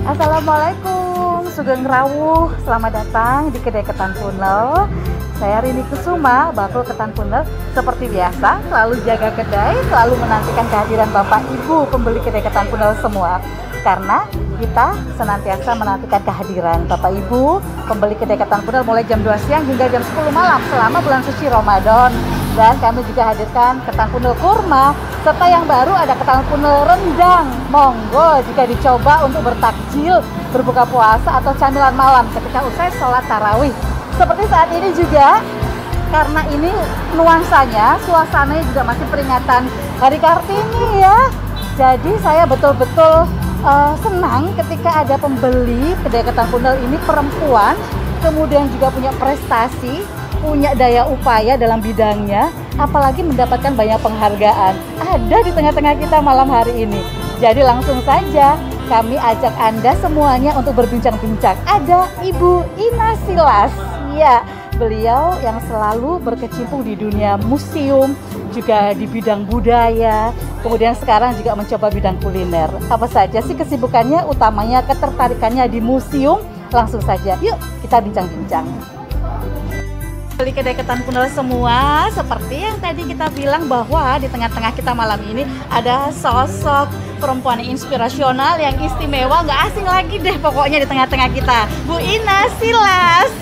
Assalamualaikum, Sugeng Rawuh. Selamat datang di Kedai Ketan Punel. Saya Rini Kusuma, bakul Ketan Punel. Seperti biasa, selalu jaga kedai, selalu menantikan kehadiran Bapak Ibu pembeli Kedai Ketan Punel semua. Karena kita senantiasa menantikan kehadiran Bapak Ibu pembeli Kedai Ketan Punel mulai jam 2 siang hingga jam 10 malam selama bulan suci Ramadan. Dan kami juga hadirkan ketan punel kurma, serta yang baru ada ketan punel rendang. Monggo jika dicoba untuk bertakjil, berbuka puasa atau camilan malam ketika usai sholat tarawih. Seperti saat ini juga, karena ini nuansanya, suasananya juga masih peringatan Hari Kartini ya. Jadi saya betul-betul senang ketika ada pembeli kedai ketan punel ini perempuan, kemudian juga punya prestasi, punya daya upaya dalam bidangnya, apalagi mendapatkan banyak penghargaan. Ada di tengah-tengah kita malam hari ini. Jadi langsung saja kami ajak Anda semuanya untuk berbincang-bincang. Ada Ibu Ina Silas. Ya, beliau yang selalu berkecimpung di dunia museum, juga di bidang budaya, kemudian sekarang juga mencoba bidang kuliner. Apa saja sih kesibukannya, utamanya ketertarikannya di museum? Langsung saja, yuk kita bincang-bincang. Beli Kedai Ketan Punel semua, seperti yang tadi kita bilang bahwa di tengah-tengah kita malam ini ada sosok perempuan inspirasional yang istimewa, nggak asing lagi deh pokoknya di tengah-tengah kita, Bu Ina Silas.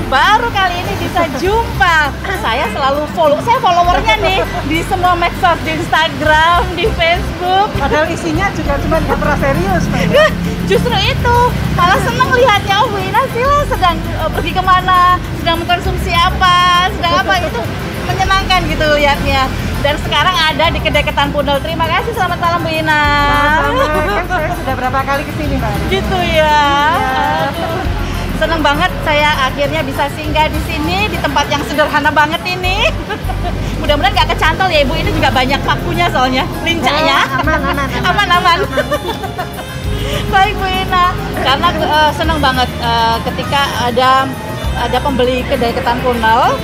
Baru kali ini bisa jumpa. Saya selalu saya followernya nih di semua medsos, di Instagram, di Facebook. Padahal isinya juga cuma nggak pernah serius. Justru itu, malah seneng lihatnya. Bu Ina Silas sedang pergi kemana, sedang mengkonsumsi apa, sedang apa, itu menyenangkan gitu lihatnya. Dan sekarang ada di Kedai Ketan Punel. Terima kasih, selamat malam Bu Ina. Sama-sama, kan saya sudah berapa kali kesini Mbak. Gitu ya. Seneng banget saya akhirnya bisa singgah di sini, di tempat yang sederhana banget ini. Mudah-mudahan nggak kecantol ya Ibu, ini juga banyak pakunya soalnya, lincahnya. Aman. Baik Bu Ina, karena seneng banget ketika ada pembeli Kedai Ketan Punel,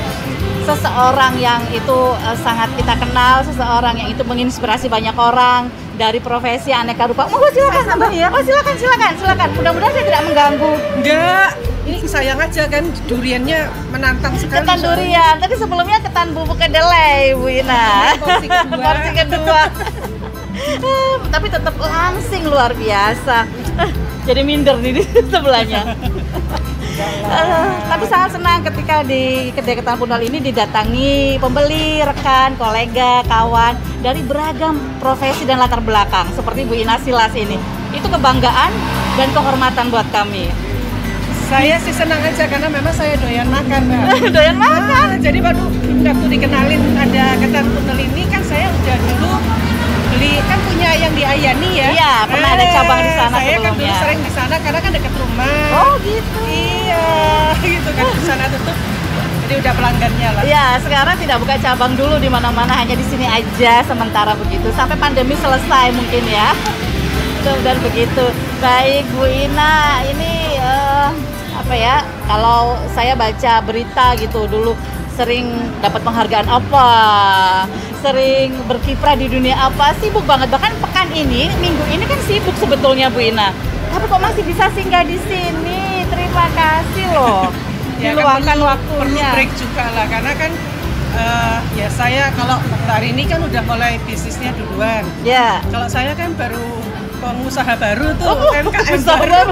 seseorang yang itu sangat kita kenal, seseorang yang itu menginspirasi banyak orang dari profesi aneka rupa. Monggo silakan. Ya? Oh silakan. Mudah-mudahan saya tidak mengganggu. Enggak, ini sayang aja kan duriannya menantang sekali. Ketan durian, tapi sebelumnya ketan bubuk kedelai Bu Ina. Porsi kedua. Tapi tetap langsing luar biasa. Jadi minder nih di sebelahnya. Tapi sangat senang ketika di Kedai Ketan Punel ini didatangi pembeli, rekan, kolega, kawan dari beragam profesi dan latar belakang seperti Bu Ina Silas ini. Itu kebanggaan dan kehormatan buat kami. Saya sih senang aja karena memang saya doyan makan Mbak. Doyan makan. Jadi waktu dikenalin ada Ketan Punel ini kan saya udah dulu beli, kan punya yang di Ayani ya. Iya, pernah ada cabang di sana saya sebelumnya. Kan dulu sering di sana karena kan dekat rumah. Oh gitu. Iya, gitu kan di sana tutup. Jadi udah pelanggannya lah. Iya, sekarang tidak buka cabang dulu di mana-mana, hanya di sini aja sementara begitu sampai pandemi selesai mungkin ya. Dan begitu. Baik Bu Ina, ini apa ya? Kalau saya baca berita gitu dulu sering dapat penghargaan apa, sering berkiprah di dunia apa, sibuk banget. Bahkan pekan ini, minggu ini kan sibuk sebetulnya Bu Ina. Tapi kok masih bisa singgah di sini? Terima kasih loh. Ya, Diluangkan kan waktunya. perlu break juga lah, karena kan ya saya kalau hari ini kan udah mulai bisnisnya duluan. Ya. Kalau saya kan baru pengusaha baru tuh, UMKM baru.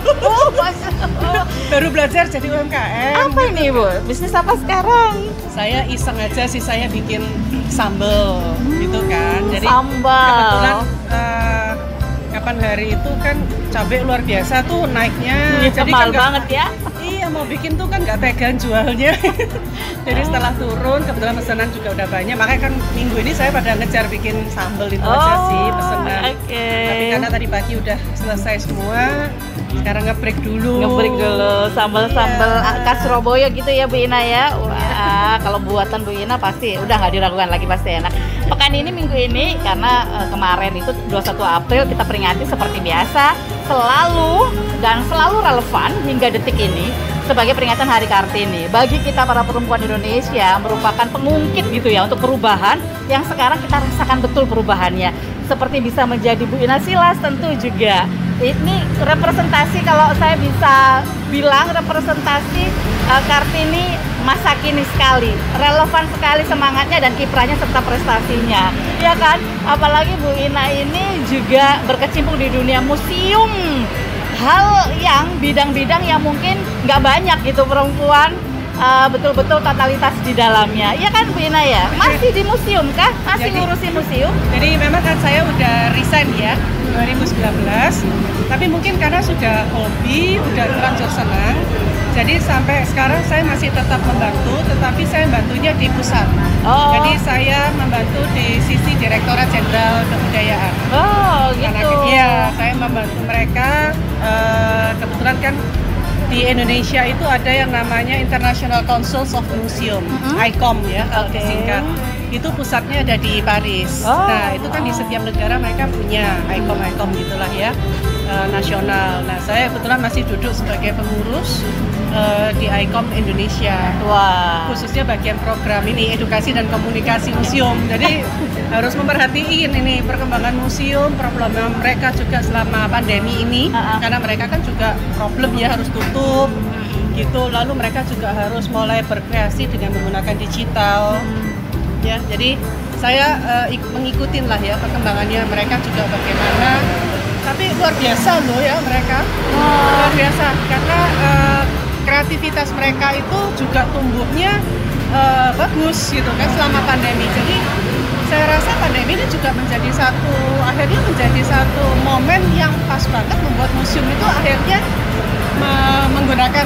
baru belajar jadi UMKM. Apa ini Bu? Bisnis apa sekarang? Saya iseng aja sih, saya bikin sambel gitu kan. Jadi sambal. kebetulan kapan hari itu kan cabai luar biasa tuh naiknya. Jadi mahal banget ya. Iya, mau bikin tuh kan nggak tegan jualnya. Jadi setelah turun, kebetulan pesanan juga udah banyak. Makanya kan minggu ini saya pada ngejar bikin sambal itu aja sih pesanan. Tapi karena tadi pagi udah selesai semua, sekarang nge-break dulu. Sambal-sambal khas Surabaya gitu ya Bu Ina ya. Wah, kalau buatan Bu Ina pasti udah nggak diragukan lagi, pasti enak. Pekan ini, minggu ini, karena kemarin itu 21 April kita peringati seperti biasa, selalu relevan hingga detik ini sebagai peringatan Hari Kartini. Bagi kita para perempuan Indonesia merupakan pengungkit gitu ya untuk perubahan yang sekarang kita rasakan betul perubahannya. Seperti bisa menjadi Bu Ina Silas, tentu juga Ini representasi, kalau saya bisa bilang representasi Kartini masa kini sekali, relevan sekali semangatnya dan kiprahnya serta prestasinya, ya kan? Apalagi Bu Ina ini juga berkecimpung di dunia museum, hal yang bidang-bidang yang mungkin nggak banyak gitu perempuan betul-betul totalitas di dalamnya, ya kan Bu Ina ya? Masih di museum kah? Masih ngurusin museum? Jadi memang kan saya udah resign ya 2019, tapi mungkin karena sudah hobi, udah terlanjur senang, jadi sampai sekarang saya masih tetap membantu, tetapi saya bantunya di pusat. Jadi saya membantu di sisi Direktorat Jenderal Kebudayaan. Gitu. Iya, saya membantu mereka. Kebetulan kan di Indonesia itu ada yang namanya International Councils of Museum, ICOM ya kalau disingkat. Itu pusatnya ada di Paris. Nah, itu kan di setiap negara mereka punya ICOM gitulah ya, nasional. Nah, saya kebetulan masih duduk sebagai pengurus di ICOM Indonesia. Khususnya bagian program ini edukasi dan komunikasi museum. Jadi harus memperhatiin ini perkembangan museum, problem mereka juga selama pandemi ini, karena mereka kan juga problem ya, harus tutup gitu. Lalu mereka juga harus mulai berkreasi dengan menggunakan digital. Ya, jadi saya mengikutin lah ya perkembangannya mereka juga bagaimana. Tapi luar biasa loh ya mereka, luar biasa karena kreativitas mereka itu juga tumbuhnya bagus gitu kan selama pandemi. Jadi saya rasa pandemi ini juga akhirnya menjadi satu momen yang pas banget membuat museum itu akhirnya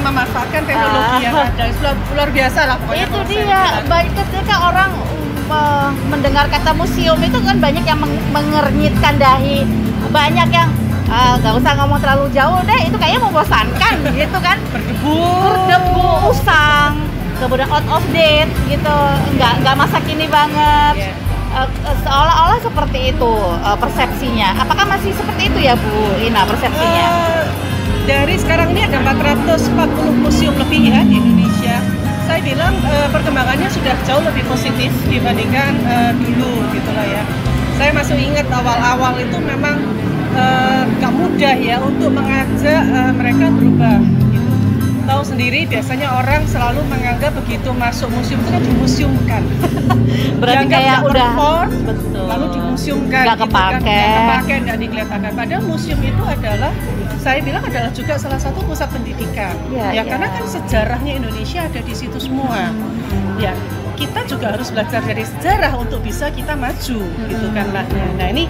memanfaatkan teknologi yang ada. Luar biasa lah pokoknya. Itu dia, baik ketika orang mendengar kata museum itu kan banyak yang mengernyitkan dahi, banyak yang nggak usah ngomong terlalu jauh deh, itu kayaknya membosankan gitu kan, berdebu, usang, kemudian out of date gitu, nggak masa kini banget. Seolah-olah seperti itu persepsinya. Apakah masih seperti itu ya Bu Ina persepsinya? Dari sekarang ini ada 440 museum lebih ya di Indonesia. Saya bilang perkembangannya sudah jauh lebih positif dibandingkan dulu gitulah ya. Saya masih ingat awal-awal itu memang gak mudah ya untuk mengajak mereka berubah gitu. Tahu sendiri biasanya orang selalu menganggap begitu masuk museum itu kan dimuseumkan. Berarti kayak udah betul. Lalu dimuseumkan, nggak kepake, nggak dikelihatan. Padahal museum itu adalah, saya bilang adalah juga salah satu pusat pendidikan. Karena kan sejarahnya Indonesia ada di situ semua. Ya, kita juga harus belajar dari sejarah untuk bisa kita maju, gitu kan lah. Nah ini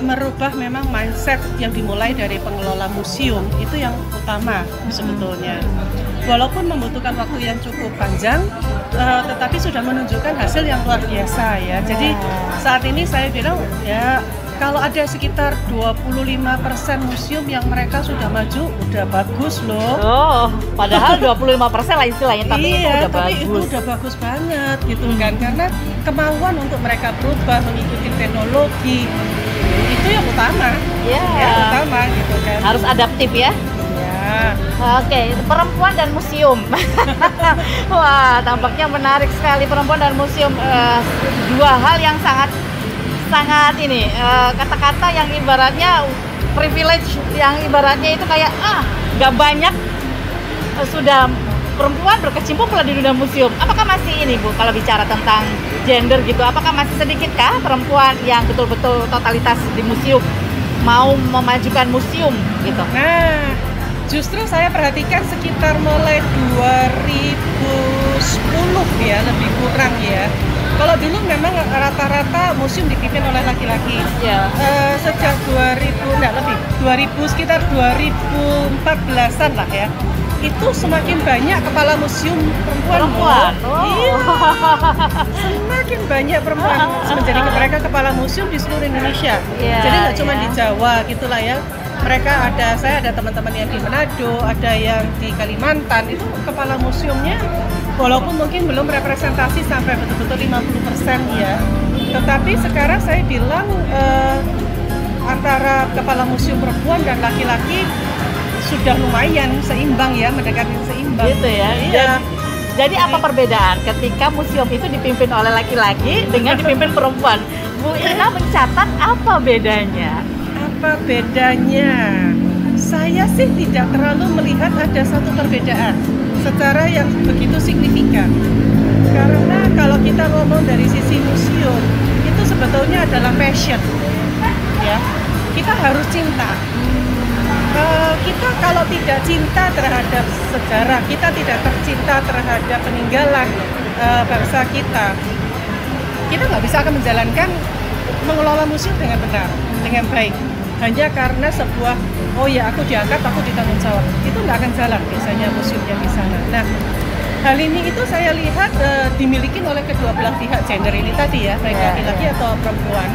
merubah memang mindset yang dimulai dari pengelola museum itu yang utama sebetulnya. Walaupun membutuhkan waktu yang cukup panjang, tetapi sudah menunjukkan hasil yang luar biasa ya. Jadi saat ini saya bilang ya, kalau ada sekitar 25% museum yang mereka sudah maju, udah bagus loh. Padahal 25% lah istilahnya, tapi itu udah bagus banget gitu kan. Karena kemauan untuk mereka berubah, mengikuti teknologi, itu yang utama. Utama gitu kan. Harus adaptif ya. Oke, perempuan dan museum. Wah, tampaknya menarik sekali perempuan dan museum. Dua hal yang sangat ini, kata-kata yang ibaratnya privilege, yang ibaratnya itu kayak gak banyak sudah perempuan berkecimpung pula di dunia museum. Apakah masih ini Bu, kalau bicara tentang gender gitu, apakah masih sedikitkah perempuan yang betul-betul totalitas di museum, mau memajukan museum gitu? Nah, justru saya perhatikan sekitar mulai 2010 ya, lebih kurang ya. Kalau dulu memang rata-rata museum dipimpin oleh laki-laki. Sejak sekitar 2014-an lah ya. Itu semakin banyak kepala museum perempuan. Semakin banyak perempuan menjadi mereka kepala museum di seluruh Indonesia. Jadi nggak cuma di Jawa gitulah ya. Saya ada teman-teman yang di Manado, ada yang di Kalimantan, itu kepala museumnya walaupun mungkin belum representasi sampai betul-betul 50% ya. Tetapi sekarang saya bilang antara kepala museum perempuan dan laki-laki sudah lumayan seimbang ya, mendekati seimbang. Gitu ya. Iya. Jadi apa perbedaan ketika museum itu dipimpin oleh laki-laki dengan dipimpin perempuan? Bu Ina mencatat apa bedanya? apa bedanya? Saya sih tidak terlalu melihat ada satu perbedaan secara yang begitu signifikan. Karena kalau kita ngomong dari sisi museum, itu sebetulnya adalah passion, ya. Kita harus cinta. Kita kalau tidak cinta terhadap sejarah, kita tidak tercinta terhadap peninggalan bangsa kita nggak bisa akan mengelola museum dengan benar, dengan baik. Hanya karena sebuah, oh ya aku diangkat, aku ditanggung jawab, itu nggak akan jalan biasanya museum yang di sana. Nah, hal ini itu saya lihat dimiliki oleh kedua belah pihak gender ini tadi ya, baik laki-laki atau perempuan.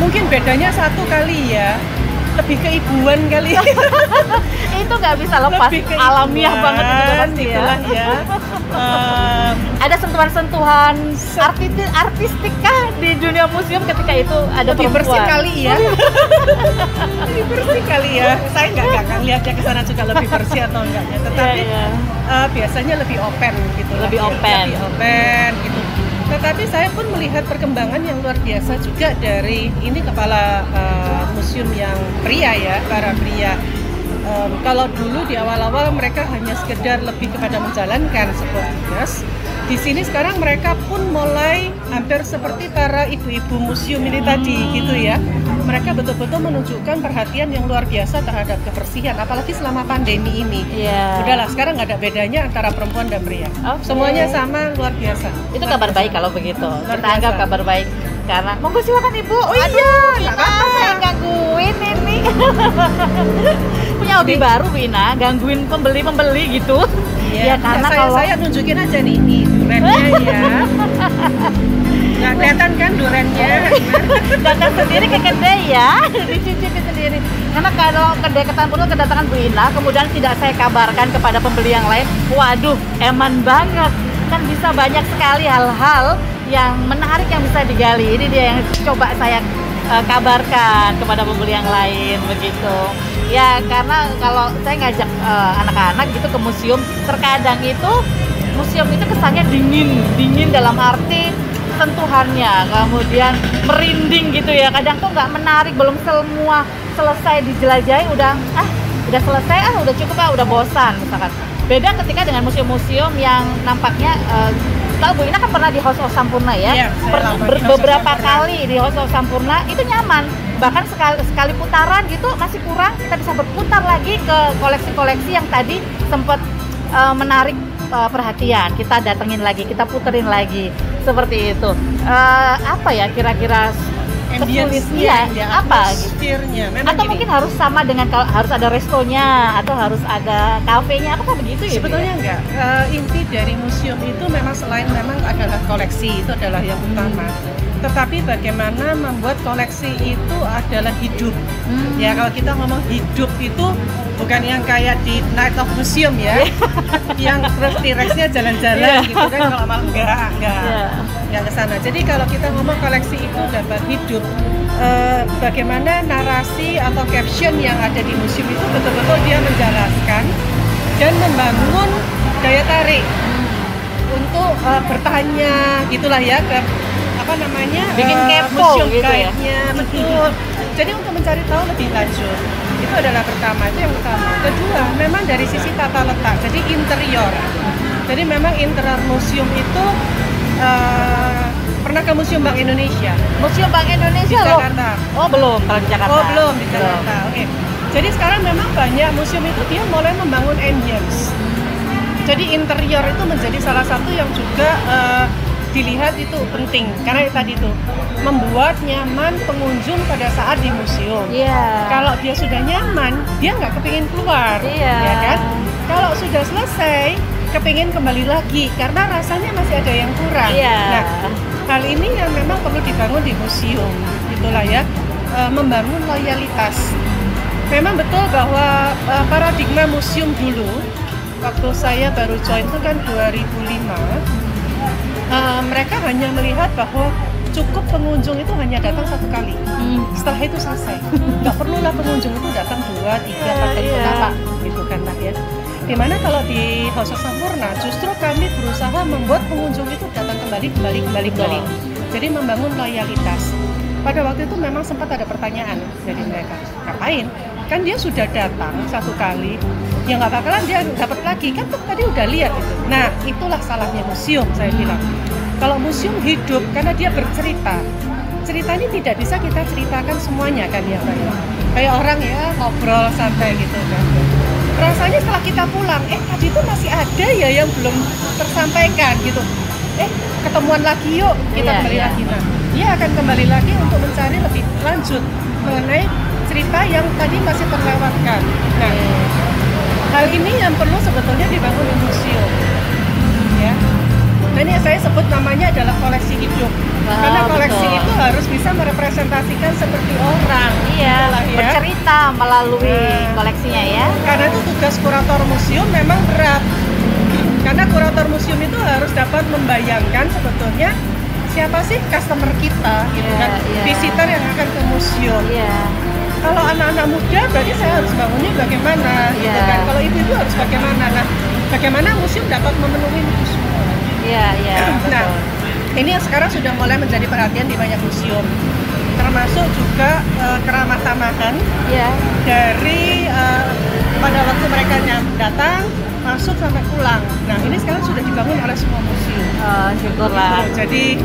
Mungkin bedanya satu kali ya, lebih keibuan kali. Itu nggak bisa lepas, alamiah banget itu pasti ya. Ada sentuhan-sentuhan artistik kah di dunia museum ketika itu ada lebih perempuan? Bersih kali ya. Lebih bersih kali ya. Saya nggak lihatnya ke sana juga lebih bersih atau enggaknya, tetapi biasanya lebih open gitu. Lebih open gitu. Tetapi saya pun melihat perkembangan yang luar biasa juga dari ini kepala museum yang pria ya, para pria. Kalau dulu di awal-awal mereka hanya sekedar lebih kepada menjalankan sebuah tugas, di sini sekarang mereka pun mulai hampir seperti para ibu-ibu museum ini tadi gitu ya. Mereka betul-betul menunjukkan perhatian yang luar biasa terhadap kebersihan, apalagi selama pandemi ini. Udahlah, sekarang nggak ada bedanya antara perempuan dan pria. Semuanya sama, luar biasa. Itu kabar baik kalau begitu. Kita anggap kabar baik. Karena monggo silakan Ibu. Oh iya, nggak apa-apa, saya gangguin ini. Punya hobi baru Wina, gangguin pembeli gitu. Iya, karena kalau saya nunjukin aja nih durennya ya. Nggak kelihatan kan durennya? Datang sendiri ke kedai ya, dicicipi sendiri. Karena kalau kedai ketan pun kedatangan Bu Ina, kemudian tidak saya kabarkan kepada pembeli yang lain, waduh, eman banget. Kan bisa banyak sekali hal-hal yang menarik yang bisa digali. Ini dia yang coba saya kabarkan kepada pembeli yang lain begitu. Ya karena kalau saya ngajak anak-anak gitu ke museum, terkadang itu museum itu kesannya dingin dalam arti sentuhannya, kemudian merinding gitu ya. Kadang tuh nggak menarik, belum semua selesai dijelajahi udah selesai, udah cukup, udah bosan misalkan. Beda ketika dengan museum-museum yang nampaknya tahu Bu Ina kan pernah di House of Sampurna ya, beberapa kali di House of Sampurna itu nyaman, bahkan sekali putaran gitu masih kurang, kita bisa berputar lagi ke koleksi-koleksi yang tadi sempat menarik perhatian, kita datengin lagi, kita puterin lagi seperti itu. Apa ya kira-kira ambience-nya, apa gitu? Atau mungkin harus sama dengan harus ada restonya atau harus ada kafenya, apakah begitu ya? Sebetulnya enggak. Inti dari museum itu memang selain memang adalah koleksi, itu adalah yang utama. Tetapi bagaimana membuat koleksi itu adalah hidup. Ya kalau kita ngomong hidup itu bukan yang kayak di Night of Museum ya, yang terus T-Rex-nya jalan-jalan gitu kan, kalau malah enggak ke sana. Jadi kalau kita ngomong koleksi itu dapat hidup, bagaimana narasi atau caption yang ada di museum itu betul-betul dia menjelaskan dan membangun daya tarik untuk bertanya gitulah ya ke bikin kepo museum gitu guide-nya, betul. Jadi untuk mencari tahu lebih lanjut, itu adalah pertama, itu yang utama. Kedua, memang dari sisi tata letak, jadi interior. Jadi memang interior museum itu pernah ke Museum Bank Indonesia. Museum Bank Indonesia di Jakarta. Oh belum, kalau di Jakarta. Oh belum di Jakarta. Oke. Jadi sekarang memang banyak museum itu dia mulai membangun ambience. Jadi interior itu menjadi salah satu yang juga dilihat itu penting, karena tadi itu membuat nyaman pengunjung pada saat di museum. Kalau dia sudah nyaman, dia nggak kepingin keluar, ya kan? Kalau sudah selesai, kepingin kembali lagi karena rasanya masih ada yang kurang. Nah, hal ini yang memang perlu dibangun di museum, itulah ya, membangun loyalitas. Memang betul bahwa paradigma museum dulu, waktu saya baru join itu kan 2005. Mereka hanya melihat bahwa cukup pengunjung itu hanya datang satu kali. Setelah itu selesai. Nggak perlulah pengunjung itu datang 2, 3, 4 kali pertama, gitu kan lah ya. Dimana kalau di House of Sampurna justru kami berusaha membuat pengunjung itu datang kembali. Jadi membangun loyalitas. pada waktu itu memang sempat ada pertanyaan dari mereka, ngapain? Kan dia sudah datang satu kali, ya nggak bakalan dia dapat lagi, kan tadi udah lihat itu. Nah, itulah salahnya museum, saya bilang. Kalau museum hidup, karena dia bercerita. Cerita ini tidak bisa kita ceritakan semuanya kan ya Mbak ya. Kayak orang ya ngobrol santai gitu kan. Rasanya setelah kita pulang, tadi itu masih ada ya yang belum tersampaikan gitu. Ketemuan lagi yuk, kita kembali lagi. Nah, dia akan kembali lagi untuk mencari lebih lanjut mengenai cerita yang tadi masih terlewatkan. Nah, hal ini yang perlu sebetulnya dibangun di museum. Ya. Nah, ini saya sebut namanya adalah koleksi hidup. Karena koleksi itu harus bisa merepresentasikan seperti orang. Iya, bercerita melalui koleksinya ya. Karena itu tugas kurator museum memang berat. Karena kurator museum itu harus dapat membayangkan sebetulnya siapa sih customer kita, gitu kan, visitor yang akan ke museum. Kalau anak-anak muda berarti saya harus bangunnya bagaimana, gitu kan. Kalau ibu-ibu harus bagaimana. Nah, bagaimana museum dapat memenuhi itu semua. Nah, ini yang sekarang sudah mulai menjadi perhatian di banyak museum, termasuk juga keramah tamahan dari pada waktu mereka datang, masuk sampai pulang. Nah, ini sekarang sudah dibangun oleh semua museum. Syukurlah. Jadi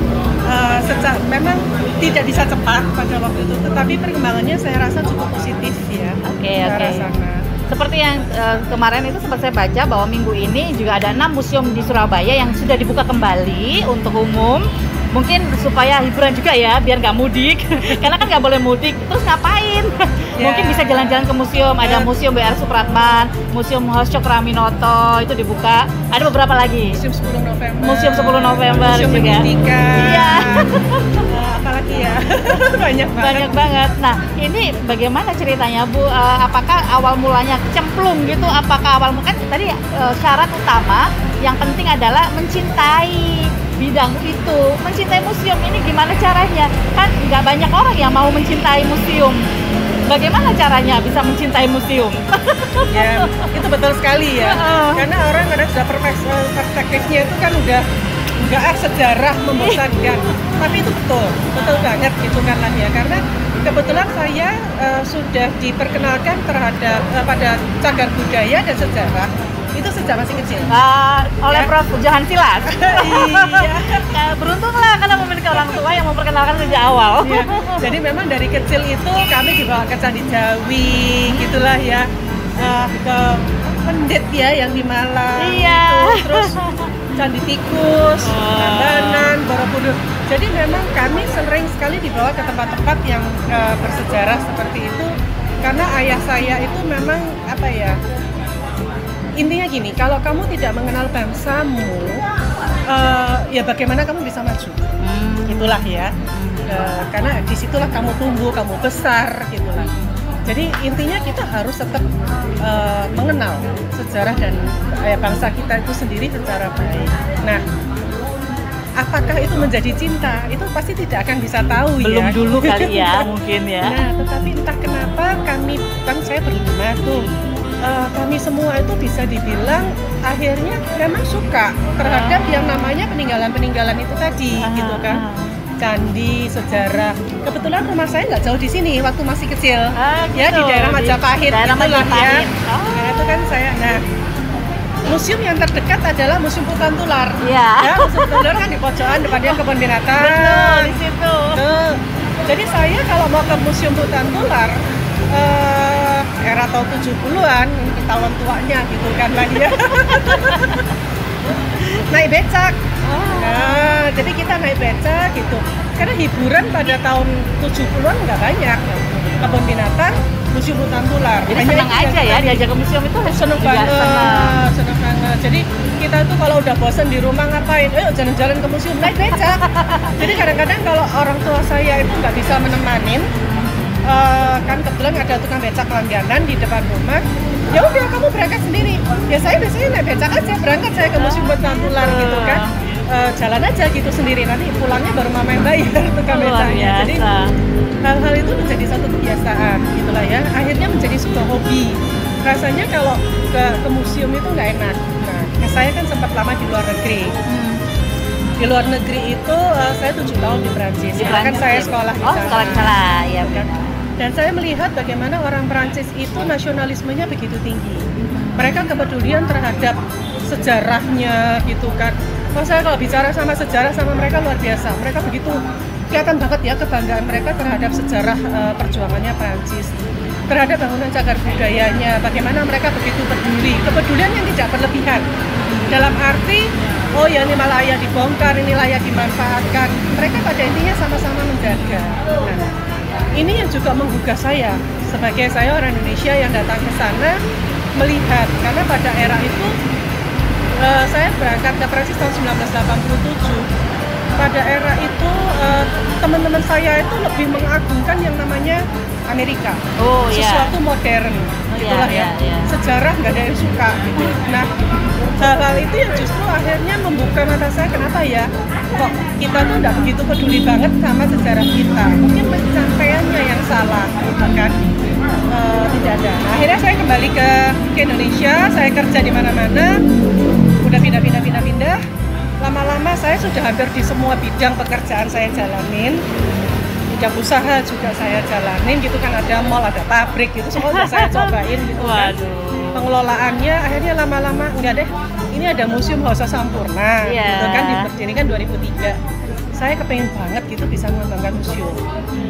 memang tidak bisa cepat pada waktu itu, tetapi perkembangannya saya rasa cukup positif ya. Oke. Seperti yang kemarin itu sempat saya baca bahwa minggu ini juga ada 6 museum di Surabaya yang sudah dibuka kembali untuk umum. Mungkin supaya hiburan juga ya, biar nggak mudik. Karena kan nggak boleh mudik, terus ngapain? Mungkin bisa jalan-jalan ke museum. Ada Museum BR Supratman, Museum Hoscok Raminoto itu dibuka. Ada beberapa lagi. Museum 10 November. Museum 10 November Museum juga. Pendidikan. Iya. Apalagi ya, banyak banget. Nah, ini bagaimana ceritanya Bu? Apakah awal mulanya cemplung gitu? Apakah awal kan tadi syarat utama yang penting adalah mencintai bidang itu, mencintai museum ini gimana caranya? Kan nggak banyak orang yang mau mencintai museum. Bagaimana caranya bisa mencintai museum? Ya, itu betul sekali ya. Karena orang kadang sudah perspektifnya itu kan udah sejarah membosankan. Tapi itu betul banget gitu kan lah ya. Karena kebetulan saya sudah diperkenalkan terhadap pada cagar budaya dan sejarah itu sejak masih kecil. Oleh Prof. Johan Silas. Iya. Beruntunglah karena memiliki orang tua yang memperkenalkan sejak awal. Iya. Jadi memang dari kecil itu kami dibawa ke Candi Jawi, gitulah ya, ke Pendit ya yang di Malang. Iya. Gitu. Terus Candi Tikus, Tabanan, Borobudur. Jadi memang kami sering sekali dibawa ke tempat-tempat yang bersejarah seperti itu. Karena ayah saya itu memang intinya gini, kalau kamu tidak mengenal bangsamu, ya bagaimana kamu bisa maju? Itulah ya. Karena disitulah kamu tumbuh, kamu besar, gitulah. Jadi intinya kita harus tetap mengenal sejarah dan bangsa kita itu sendiri secara baik. Nah, apakah itu menjadi cinta? Itu pasti tidak akan bisa tahu. Belum dulu kali ya, mungkin ya. Nah, tetapi entah kenapa saya berlima tuh. Kami semua itu bisa dibilang akhirnya memang suka terhadap yang namanya peninggalan-peninggalan itu tadi, gitu kan. Candi, sejarah. Kebetulan rumah saya nggak jauh di sini waktu masih kecil, gitu. Ya di daerah Majapahit, Ya. Nah, itu kan saya. Nah, museum yang terdekat adalah Museum Hutan Tular. Ya, Museum Hutan Tular kan di pojokan depannya kebun binatang. Betul, di situ. Jadi saya kalau mau ke Museum Hutan Tular, era tahun 70-an, tahun tuanya gitu kan lah ya. Naik becak. Nah, jadi kita naik becak gitu. Karena hiburan pada tahun 70-an nggak banyak. Kebun binatang, Museum Hutan Tular. Jadi senang aja ya diajak ke museum itu senang banget. Jadi kita tuh kalau udah bosan di rumah ngapain? Ayo jalan-jalan ke museum, naik becak. Jadi kadang-kadang kalau orang tua saya itu nggak bisa menemanin, kan kebetulan ada tukang becak langganan di depan rumah. Ya udah kamu berangkat sendiri. Ya saya biasanya naik becak aja, berangkat saya ke Museum Hutan Tular gitu kan. Jalan aja gitu sendiri, nanti pulangnya baru mama yang bayar tukang becaknya. Jadi hal-hal itu menjadi satu kebiasaan gitulah ya. Akhirnya menjadi sebuah hobi. Rasanya kalau ke museum itu nggak enak. Nah, saya kan sempat lama di luar negeri. Di luar negeri itu saya 7 tahun di Prancis. Kan saya sekolah di sana. Oh, sekolah di sana, ya benar. Dan saya melihat bagaimana orang Prancis itu nasionalismenya begitu tinggi. Mereka kepedulian terhadap sejarahnya gitu kan. Saya kalau bicara sama sejarah sama mereka luar biasa. Mereka begitu kelihatan banget ya kebanggaan mereka terhadap sejarah perjuangannya Prancis, terhadap bangunan cagar budayanya. Bagaimana mereka begitu peduli, kepedulian yang tidak berlebihan. Dalam arti, oh ya ini layak dibongkar, ini layak dimanfaatkan. Mereka pada intinya sama-sama menjaga. Nah, ini yang juga menggugah saya sebagai saya orang Indonesia yang datang ke sana melihat, karena pada era itu saya berangkat ke Prancis tahun 1987. Pada era itu teman-teman saya itu lebih mengagungkan yang namanya Amerika, sesuatu modern, itulah ya. Sejarah nggak ada yang suka gitu. Nah, hal-hal itu yang justru akhirnya membuka mata saya, kenapa ya kok kita tuh nggak begitu peduli banget sama sejarah kita, mungkin pencapaiannya yang salah, kan? Tidak ada. Nah, akhirnya saya kembali ke Indonesia, saya kerja di mana-mana, udah pindah. Lama-lama saya sudah hampir di semua bidang pekerjaan saya jalanin, bidang usaha juga saya jalanin gitu kan, ada mall, ada pabrik gitu, semua udah saya cobain gitu kan. Pengelolaannya akhirnya lama-lama enggak deh, ini ada Museum Hausa Sampurna gitu kan, diberdirikan 2003. Saya kepengen banget gitu bisa mengembangkan museum,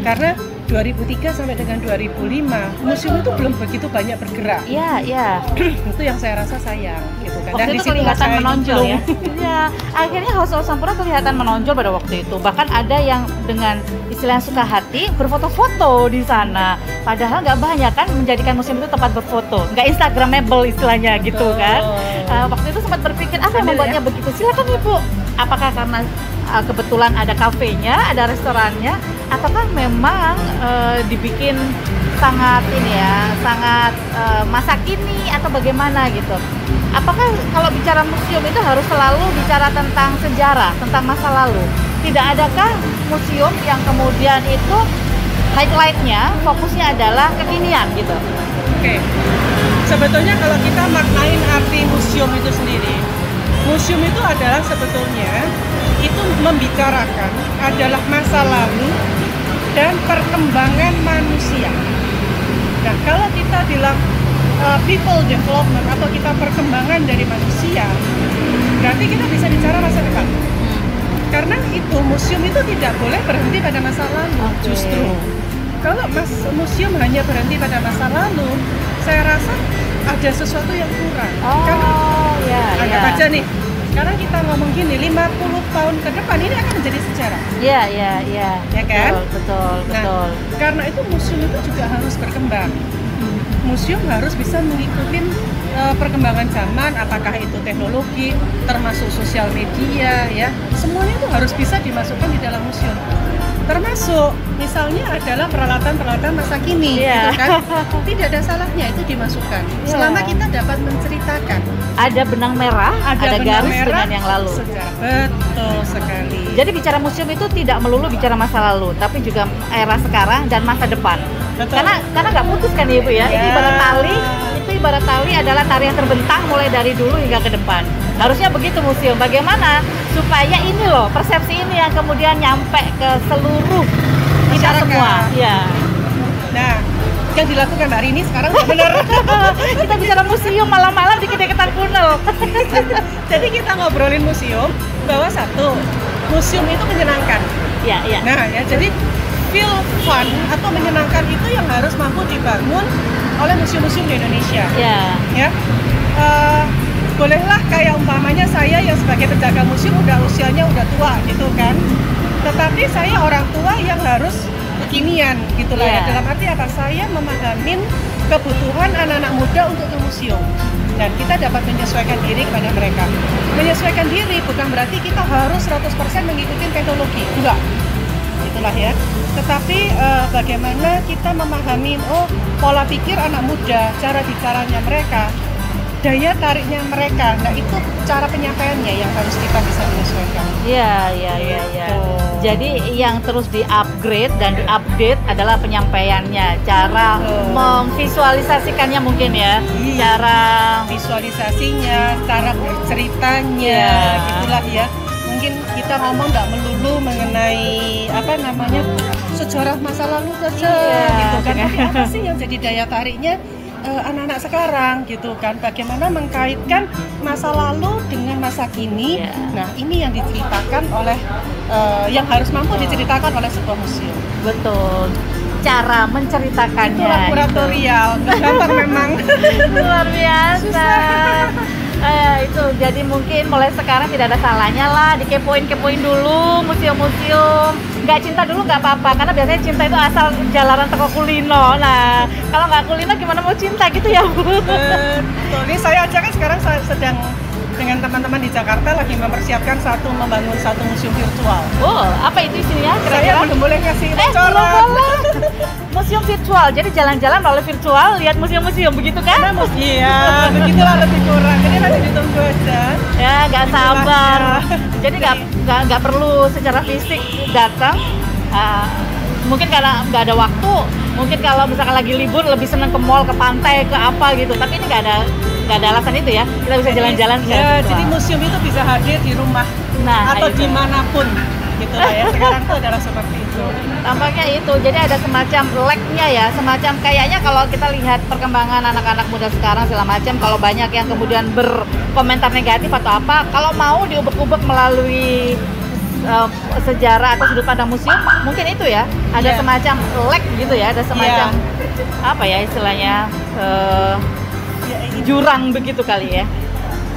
karena 2003 sampai dengan 2005 museum itu belum begitu banyak bergerak. Iya. Itu yang saya rasa sayang gitu kan. Waktu dan itu kelihatan menonjol ya. Iya, akhirnya Hausa Sampurna kelihatan menonjol pada waktu itu. Bahkan ada yang dengan istilah suka hati berfoto-foto di sana. Padahal nggak banyak kan menjadikan museum itu tempat berfoto, nggak instagramable istilahnya gitu kan. Waktu itu sempat berpikir apa yang membuatnya begitu. Silakan Ibu. Apakah karena kebetulan ada kafenya, ada restorannya, ataukah memang dibikin sangat sangat masa kini atau bagaimana gitu? Apakah kalau bicara museum itu harus selalu bicara tentang sejarah, tentang masa lalu? Tidak adakah museum yang kemudian itu highlight-nya, fokusnya adalah kekinian gitu? Oke. Sebetulnya kalau kita maknain arti museum itu sendiri, museum itu adalah sebetulnya itu membicarakan adalah masa lalu dan perkembangan manusia. Nah, kalau kita bilang people development atau kita perkembangan dari manusia, berarti kita bisa bicara masa depan. Karena itu museum itu tidak boleh berhenti pada masa lalu. Justru kalau museum hanya berhenti pada masa lalu, saya rasa ada sesuatu yang kurang. Anggap aja nih, sekarang kita ngomong gini, 50 tahun ke depan ini akan menjadi sejarah. Iya. Ya kan? Betul. Karena itu museum itu juga harus berkembang. Museum harus bisa mengikuti perkembangan zaman, apakah itu teknologi, termasuk sosial media, ya. Semuanya itu harus bisa dimasukkan di dalam museum. Termasuk misalnya adalah peralatan-peralatan masa kini, gitu kan? Tidak ada salahnya itu dimasukkan, selama kita dapat menceritakan. Ada benang merah, ada garis merah dengan yang lalu. Sejarah. Betul sekali. Jadi bicara museum itu tidak melulu bicara masa lalu, tapi juga era sekarang dan masa depan. Betul. Karena nggak putus kan ya Ibu ya? Itu ibarat tali adalah tali yang terbentang mulai dari dulu hingga ke depan. Harusnya begitu museum. Bagaimana supaya ini loh, persepsi ini yang kemudian nyampe ke seluruh kita semua. Ya. Nah, yang dilakukan hari ini sekarang benar. Kita bicara museum malam-malam di Kedai Ketan Punel. Jadi kita ngobrolin museum bahwa satu, museum itu menyenangkan. Iya. Nah, ya jadi feel fun atau menyenangkan itu yang harus mampu dibangun oleh museum-museum di Indonesia. Ya. Bolehlah kayak umpamanya saya yang sebagai penjaga museum usianya udah tua gitu kan. Tetapi saya orang tua yang harus kekinian gitulah ya. Dalam arti apa? Saya memahamin kebutuhan anak-anak muda untuk ke museum. Dan kita dapat menyesuaikan diri kepada mereka. Menyesuaikan diri bukan berarti kita harus 100% mengikuti teknologi. Enggak. Itulah ya. Tetapi bagaimana kita memahami pola pikir anak muda, cara bicaranya mereka, daya tariknya mereka. Nah, itu cara penyampaiannya yang harus kita bisa menyesuaikan. Iya. Jadi yang terus di-upgrade dan di-update adalah penyampaiannya, cara memvisualisasikannya mungkin ya. Cara visualisasinya, cara berceritanya, gitulah ya. mungkin kita ngomong nggak melulu mengenai apa namanya sejarah masa lalu saja gitu kan. Tapi apa sih yang jadi daya tariknya anak-anak sekarang gitu kan, bagaimana mengkaitkan masa lalu dengan masa kini. Nah ini yang diceritakan oleh yang harus mampu diceritakan oleh sebuah museum. Betul, cara menceritakannya itulah kuratorial, nggak gampang memang. Luar biasa. Itu jadi mungkin mulai sekarang tidak ada salahnya lah dikepoin dulu museum-museum. Nggak cinta dulu nggak apa-apa, karena biasanya cinta itu asal jalanan teko kulino. Nah kalau nggak kulino gimana mau cinta gitu ya Bu? Ini saya aja kan sekarang saya sedang dengan teman-teman di Jakarta lagi mempersiapkan membangun satu museum virtual. Oh, apa itu isinya? Saya belum boleh kasih bocoran. Museum virtual, jadi jalan-jalan melalui virtual, lihat museum-museum, begitu kan? Iya, begitulah lebih kurang. Jadi nanti ditunggu aja. Ya, nggak sabar. Jadi nggak perlu secara fisik datang. Mungkin karena nggak ada waktu. Mungkin kalau misalkan lagi libur lebih seneng ke mall, ke pantai, ke apa gitu. Tapi ini nggak ada alasan itu ya. Kita bisa jalan-jalan. Ya, jadi museum itu bisa hadir di rumah atau dimanapun gitu lah ya. Sekarang itu adalah seperti itu. Tampaknya itu. Jadi ada semacam lag-nya ya. Semacam kayaknya kalau kita lihat perkembangan anak-anak muda sekarang segala macam. Kalau banyak yang kemudian berkomentar negatif atau apa, kalau mau diubek-ubek melalui sejarah atau sudut pandang museum, mungkin itu ya ada semacam lag gitu ya, ada semacam apa ya istilahnya jurang begitu kali ya.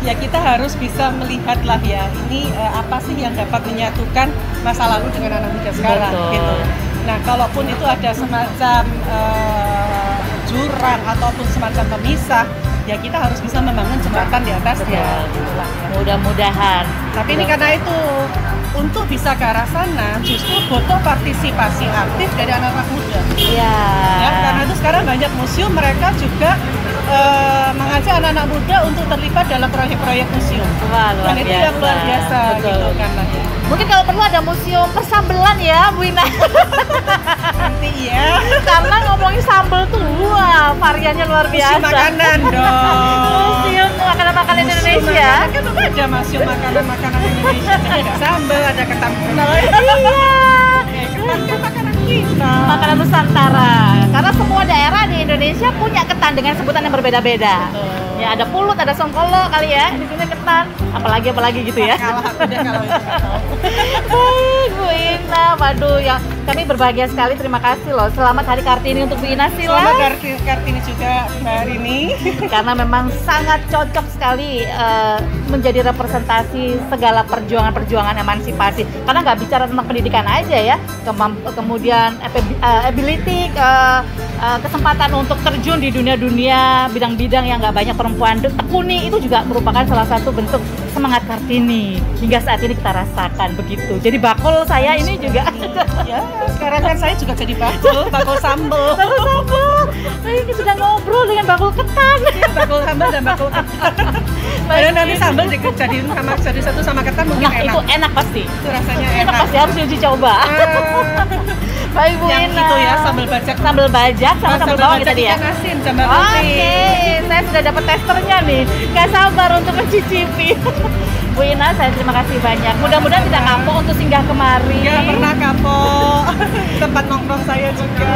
Ya kita harus bisa melihat lah ya ini apa sih yang dapat menyatukan masa lalu dengan anak muda sekarang. Betul. Gitu. Nah kalaupun itu ada semacam jurang ataupun semacam pemisah, ya kita harus bisa membangun jembatan di atasnya. Gitulah, ya. Mudah-mudahan. Tapi ini karena itu untuk bisa ke arah sana justru butuh partisipasi aktif dari anak-anak muda. Iya. Ya, karena itu sekarang banyak museum mereka juga mengajak anak-anak muda untuk terlibat dalam proyek-proyek museum. Wah, luar Dan itu biasa. yang luar biasa. Betul. Gitu kan lah ya. Mungkin kalau perlu ada museum persambelan ya Bu Ina. Nanti ya. Karena ngomongin sambel tuh wah variannya luar biasa. Museum makanan dong. Museum makanan-makanan Indonesia. Kan tuh ada museum makanan-makanan Indonesia. Jadi ada sambal, ada ketan tuna. Iya. Ketan makanan kita. Makanan Nusantara. Karena semua daerah di Indonesia punya ketan dengan sebutan yang berbeda-beda. Ya ada pulut, ada songkolo kali ya. Di sini ketan. Apalagi gitu ya. Kalah aku deh kalau itu. Baik Bu Ina, waduh ya kami berbahagia sekali, terima kasih loh. Selamat Hari Kartini untuk Bu Ina Silas. Selamat Kartini juga hari ini. Karena memang sangat cocok sekali menjadi representasi segala perjuangan emansipasi. Karena nggak bicara tentang pendidikan aja ya, kemudian ability, kesempatan untuk terjun di dunia-dunia bidang-bidang yang nggak banyak perempuan tekuni itu juga merupakan salah satu bentuk semangat Kartini hingga saat ini kita rasakan begitu. Jadi bakul saya ini juga. Ya, sekarang kan saya juga jadi bakul sambal. Bakul sambal. Ini sudah ngobrol dengan bakul ketan. Bakul sambal dan bakul ketan. Dan nanti sambal jadi satu sama ketan mungkin enak. Itu enak pasti. Itu rasanya enak pasti, harus uji coba. Baik Bu Ina. Yang itu ya sambal bajak. Sambal bajak sama sambal bawang kita dia. Ikan asin, sambal putih. Oke, saya sudah dapat testernya nih. Gak sabar untuk mencicipi. Bu Ina, saya terima kasih banyak. Mudah-mudahan tidak kapok untuk singgah kemari. Ya pernah kapok. Tempat nongkrong saya juga.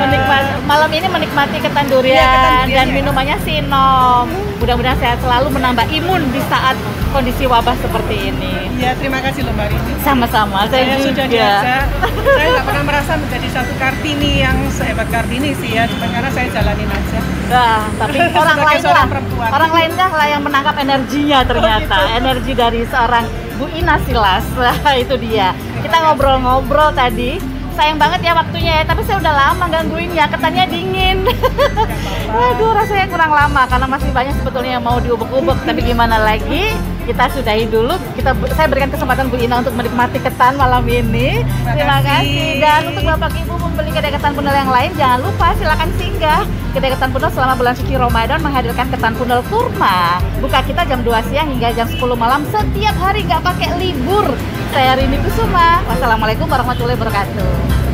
Malam ini menikmati ketan durian dan minumannya Sinom. Mudah-mudahan sehat selalu, menambah imun di saat kondisi wabah seperti ini. Iya, terima kasih loh Mbak Rini. Sama-sama, saya juga. Sudah diajak. Saya nggak pernah merasa menjadi satu Kartini yang sehebat Kartini sih ya, cuma karena saya jalanin aja. Nah, tapi orang lain lah yang menangkap energinya ternyata. Energi dari seorang Bu Ina Silas. Nah, itu dia. Kita ngobrol-ngobrol tadi. Sayang banget ya waktunya ya, tapi saya udah lama gangguin ya, ketannya dingin. Waduh, rasanya kurang lama karena masih banyak sebetulnya yang mau diubek-ubek. Tapi gimana lagi, kita sudahi dulu. Saya berikan kesempatan Bu Ina untuk menikmati ketan malam ini. Terima kasih. Dan untuk Bapak Ibu membeli kedai ketan punel yang lain, jangan lupa silakan singgah. Kedai ketan punel selama bulan suci Ramadan menghadirkan ketan punel kurma. Buka kita jam 2 siang hingga jam 10 malam setiap hari, nggak pakai libur. Saya Rini Kusuma. Wassalamualaikum warahmatullahi wabarakatuh.